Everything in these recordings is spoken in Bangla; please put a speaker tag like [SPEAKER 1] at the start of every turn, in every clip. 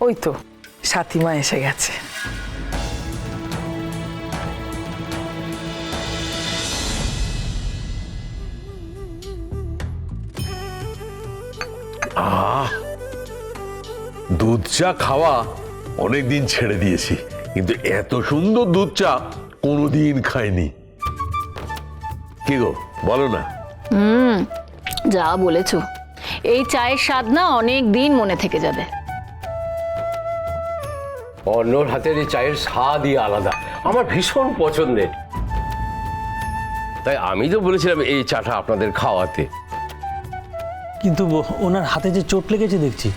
[SPEAKER 1] ওই তো সাথীমা এসে গেছে।
[SPEAKER 2] দুধ চা খাওয়া অনেকদিন ছেড়ে দিয়েছি, কিন্তু এত সুন্দর দুধ চা কোনোদিন খাইনি। কি গো বলো না?
[SPEAKER 3] যা বলেছো, এই চায়ের স্বাদ না অনেক দিন মনে থেকে যাবে।
[SPEAKER 4] অন্যর হাতের এই চায়ের স্বাদই আলাদা, আমার ভীষণ পছন্দের। তাই আমি তো বলেছিলাম এই চাটা আপনাদের খাওয়াতে।
[SPEAKER 5] কিন্তু ওনার হাতে যে চোট লেগেছে দেখছি।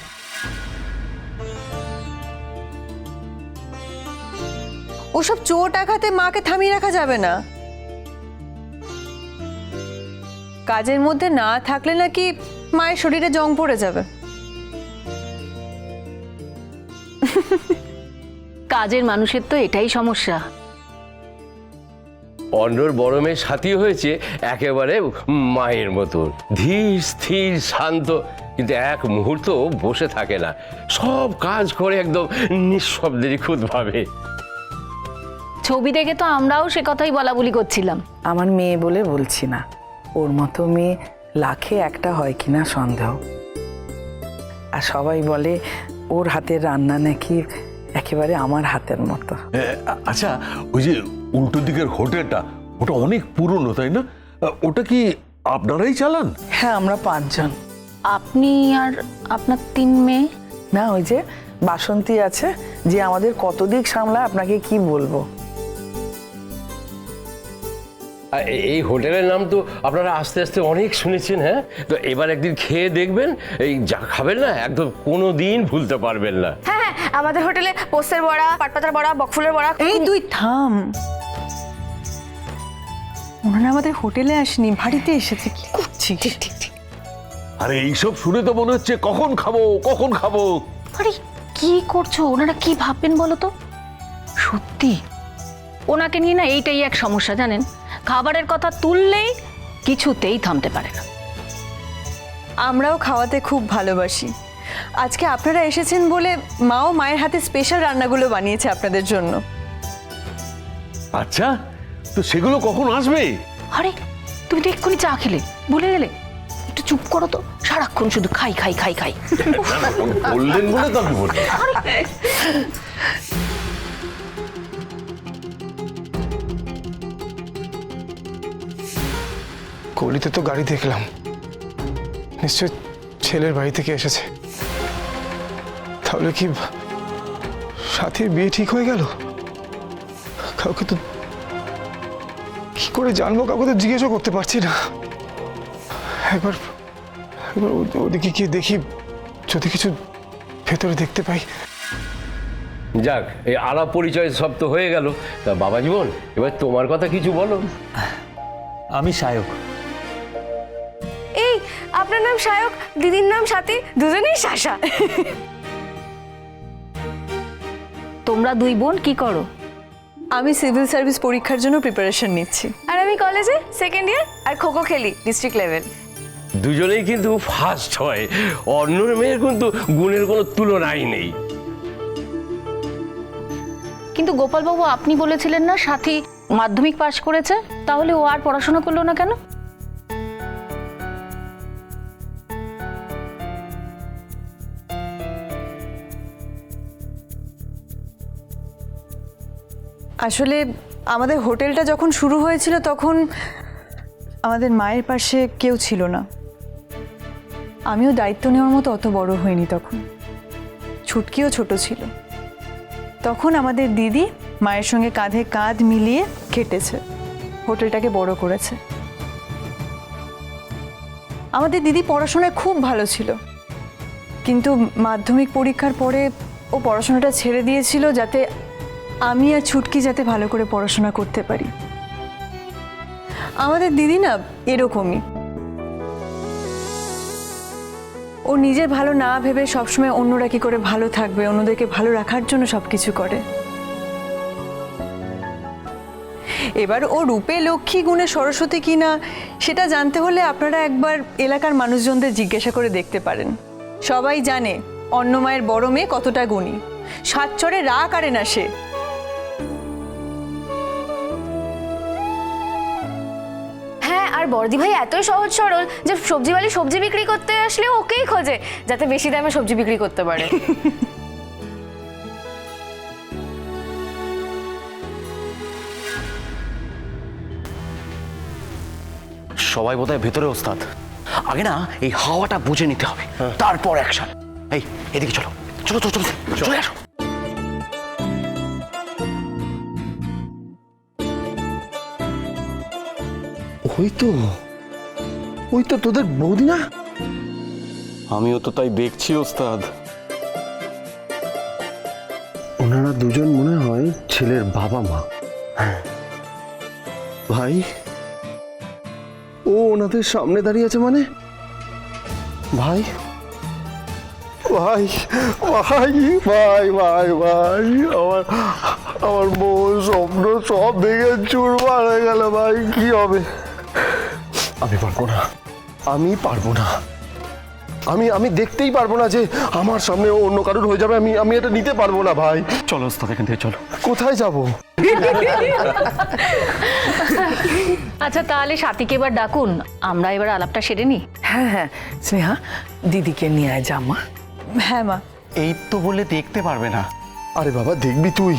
[SPEAKER 6] ওসব চোট আঘাতে মাকে থামিয়ে রাখা যাবে না। কাজের মধ্যে না থাকলে নাকি মায়ের শরীরে জং পড়ে যাবে।
[SPEAKER 3] কাজের মানুষের তো এটাই সমস্যা।
[SPEAKER 4] অন্যর বড় মেয়ে সাথী হয়েছে একেবারে মায়ের মতন, ধীর স্থির শান্ত, কিন্তু এক মুহূর্ত বসে থাকে না, সব কাজ করে একদম নিঃশব্দে নিখুঁতভাবে।
[SPEAKER 3] ছবি দেখে তো আমরাও সে কথাই বলা বলি করছিলাম।
[SPEAKER 1] আমার মেয়ে বলে বলছি না, ওর মতো মেয়ে লাখে একটা হয় কিনা সন্দেহ। আর সবাই বলে ওর হাতের রান্না নাকি একেবারে আমার হাতের মতো।
[SPEAKER 2] আচ্ছা, ওই যে উল্টো দিকের হোটেলটা, ওটা অনেক পুরনো তাই না? ওটা কি আপনারাই চালান?
[SPEAKER 1] হ্যাঁ, আমরা 5 জন।
[SPEAKER 3] আপনি আর আপনার 3 মেয়ে?
[SPEAKER 1] না, ওই যে বাসন্তী আছে, যে আমাদের কত দিক সামলায় আপনাকে কি বলবো।
[SPEAKER 4] আর এই হোটেলের নাম তো আপনারা আস্তে আস্তে অনেক শুনেছেন। হ্যাঁ, তো এবার একদিন খেয়ে দেখবেন, এই যা খাবেন না একদম কোনো দিন ভুলতে পারবেন না।
[SPEAKER 7] হ্যাঁ, আমাদের হোটেলে পোস্তের বড়া, পাটপাতার বড়া, বকফুলের বড়া।
[SPEAKER 6] এই তুই থাম, ওনারা আমাদের হোটেলে আসেনি, বাড়িতে এসেছে। কি করছিস?
[SPEAKER 2] আরে এইসব শুনে তো মনে হচ্ছে কখন খাবো কখন খাবো।
[SPEAKER 3] আরে কি করছো? ওনারা কি ভাববেন বলো তো? সত্যি ওনাকে নিয়ে না এইটাই এক সমস্যা, জানেন? খাবারের কথা তুললেই কিছুতেই থামতে পারে না।
[SPEAKER 6] আমরাও খাওয়াতে খুব ভালোবাসি। আজকে আপনারা এসেছেন বলে মাও মায়ের হাতে স্পেশাল রান্নাগুলো বানিয়েছে আপনাদের জন্য।
[SPEAKER 2] আচ্ছা, তো সেগুলো কখন আসবে?
[SPEAKER 3] আরে তুমি তো এক্ষুনি চা খেলে, ভুলে গেলে? একটু চুপ করো তো, সারাক্ষণ শুধু খাই খাই খাই খাই।
[SPEAKER 2] বললেন বলে তো আমি বললাম।
[SPEAKER 8] গলিতে তো গাড়ি দেখলাম, নিশ্চয় ছেলের বাড়ি থেকে এসেছে। তাহলে কি সাথীর বিয়ে ঠিক হয়ে গেল? কাউকে তো কি করে জানবো, কাউকে তো জিজ্ঞেসও করতে পারছি না। একবার একবার ওদিকে গিয়ে দেখি, যদি কিছু ভেতরে দেখতে পাই।
[SPEAKER 4] যাক, এই আলাপ পরিচয় সব তো হয়ে গেল। তা বাবা জীবন, এবার তোমার কথা কিছু বলো।
[SPEAKER 5] আমি সায়ক।
[SPEAKER 7] এই আপনার নাম সায়ক, দিদির নাম সাথী, দুজনেই শাসা।
[SPEAKER 3] তোমরা 2 বোন কি করো?
[SPEAKER 6] আমি সিভিল সার্ভিস পরীক্ষার জন্য প্রিপারেশন নিচ্ছি।
[SPEAKER 7] আর আমি কলেজে 2nd ইয়ার, আর খোখো খেলি ডিস্ট্রিক্ট লেভেল।
[SPEAKER 4] দুজনেই কিন্তু ফার্স্ট হয়। অন্যর মেয়ের কিন্তু গুণের কোনো তুলনাই নেই।
[SPEAKER 3] কিন্তু গোপালবাবু, আপনি বলেছিলেন না সাথী মাধ্যমিক পাশ করেছে, তাহলে ও আর পড়াশোনা করলো না কেন?
[SPEAKER 6] আসলে আমাদের হোটেলটা যখন শুরু হয়েছিল তখন আমাদের মায়ের পাশে কেউ ছিল না। আমিও দায়িত্ব নেওয়ার মতো অত বড় হইনি তখন, ছুটকিও ছোট ছিল। তখন আমাদের দিদি মায়ের সঙ্গে কাঁধে কাঁধ মিলিয়ে খেটেছে, হোটেলটাকে বড় করেছে। আমাদের দিদি পড়াশোনায় খুব ভালো ছিল, কিন্তু মাধ্যমিক পরীক্ষার পরে ও পড়াশোনাটা ছেড়ে দিয়েছিল, যাতে আমি আর ছুটকি যাতে ভালো করে পড়াশোনা করতে পারি। আমাদের দিদি না এরকমই, ও নিজের ভালো না ভেবে সবসময় অন্যরা কি করে ভালো থাকবে, অন্যদেরকে ভালো রাখার জন্য সবকিছু করে। এবার ও রূপে লক্ষ্মী, গুণে সরস্বতী কিনা সেটা জানতে হলে আপনারা একবার এলাকার মানুষজনদের জিজ্ঞাসা করে দেখতে পারেন। সবাই জানে অন্নমায়ের বড় মেয়ে কতটা গুণী, সাত চড়ে রা কারে না সে।
[SPEAKER 7] হ্যাঁ, আর বর্দি ভাই এতই সহজ সরল যে সবজিওয়ালি সবজি বিক্রি করতে আসলে ওকেই খোঁজে, যাতে বেশি দামে সবজি বিক্রি করতে পারে।
[SPEAKER 9] সবাই বোধহয় ভেতরে ওস্তাদ। আগে না এই হাওয়াটা বুঝে নিতে হবে, তারপর অ্যাকশন। এই এদিকে চলো চলো চলো চলো চলে আসো।
[SPEAKER 10] ওই তো তোদের বৌদি না? আমিও তো তাই দেখছি ওস্তাদ। ওনারা দুজন মনে হয় ছেলের বাবা মা। ভাই, ও ওনাদের সামনে দাঁড়িয়ে আছে মানে? ভাই ভাই ভাই ভাই ভাই ভাই আমার আমার মন স্বপ্ন সব ভেঙে চুরমার হয়ে গেল ভাই, কি হবে? আমি পারবো না, আমি পারবো না, আমি দেখতেই পারবো না যে আমার সামনে অন্য কারোর হয়ে যাবে। আমি এটা নিতে পারবো না ভাই।
[SPEAKER 9] চলো ওস্তাদ এখান থেকে চলো।
[SPEAKER 10] কোথায় যাব?
[SPEAKER 3] আচ্ছা তাহলে সাথীকে এবার ডাকুন, আমরা এবার আলাপটা সেরে নিই।
[SPEAKER 1] হ্যাঁ হ্যাঁ স্নেহা, দিদিকে নিয়ে আয় যা মা।
[SPEAKER 6] হ্যাঁ মা।
[SPEAKER 9] এই তো বলে দেখতে পারবে না।
[SPEAKER 10] আরে বাবা দেখবি, তুই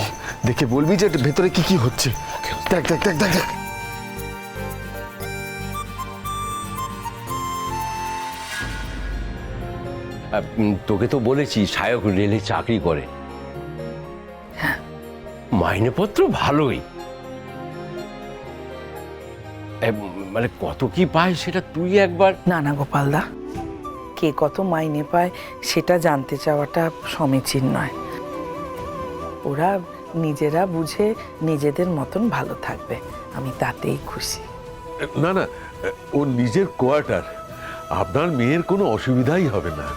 [SPEAKER 10] দেখে বলবি যে ভেতরে কি কি হচ্ছে। দেখ দেখ দেখ দেখ দেখ।
[SPEAKER 4] তোকে তো বলেছি সায়ক রেলে চাকরি করে, মাইনেপত্র ভালোই। মানে কত কি পায় সেটা তুই একবার।
[SPEAKER 1] না না গোপালদা, কে কত মাইনে পায় সেটা জানতে চাওয়াটা সমীচীন নয়। ওরা নিজেরা বুঝে নিজেদের মতন ভালো থাকবে, আমি তাতেই খুশি।
[SPEAKER 2] না না, ও নিজের কোয়ার্টার, আপনার মেয়ের কোনো অসুবিধাই হবে না।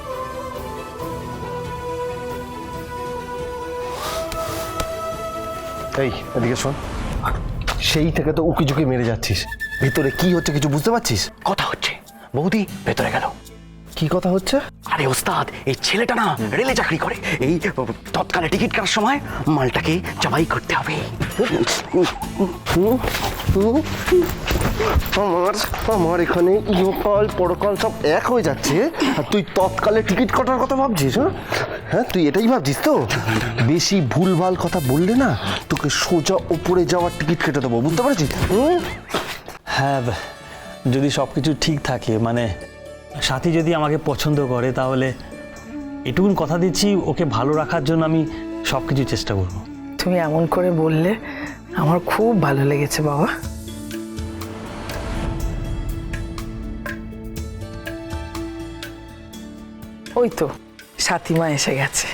[SPEAKER 10] এই এদিকে শোন, সেই থেকে তো উকি ঝুঁকি মেরে যাচ্ছিস, ভিতরে কি হচ্ছে কিছু বুঝতে পারছিস?
[SPEAKER 9] কথা হচ্ছে, বৌদি ভেতরে গেল।
[SPEAKER 10] কি কথা হচ্ছে?
[SPEAKER 9] আরে ওস্তাদ, এই ছেলেটা না রেলে চাকরি করে, এই তৎকালে টিকিট কাটার সময় মালটাকে জবাই করতে হবে।
[SPEAKER 10] আমার এখানে ইহকাল পরকাল সব এক হয়ে যাচ্ছে, আর তুই তৎকালে টিকিট কাটার কথা ভাবছিস? হ্যাঁ তুই এটাই ভাবছিস তো? বেশি ভুলভাল কথা বললে না তোকে সোজা ওপরে যাওয়ার টিকিট কেটে দেবো, বুঝতে পারছিস?
[SPEAKER 5] হ্যাঁ, যদি সব কিছু ঠিক থাকে, মানে সাথী যদি আমাকে পছন্দ করে, তাহলে এটুকুন কথা দিচ্ছি, ওকে ভালো রাখার জন্য আমি সব কিছু চেষ্টা করব।
[SPEAKER 1] তুমি এমন করে বললে আমার খুব ভালো লেগেছে বাবা। ওই তো সাথীমা এসে গেছে।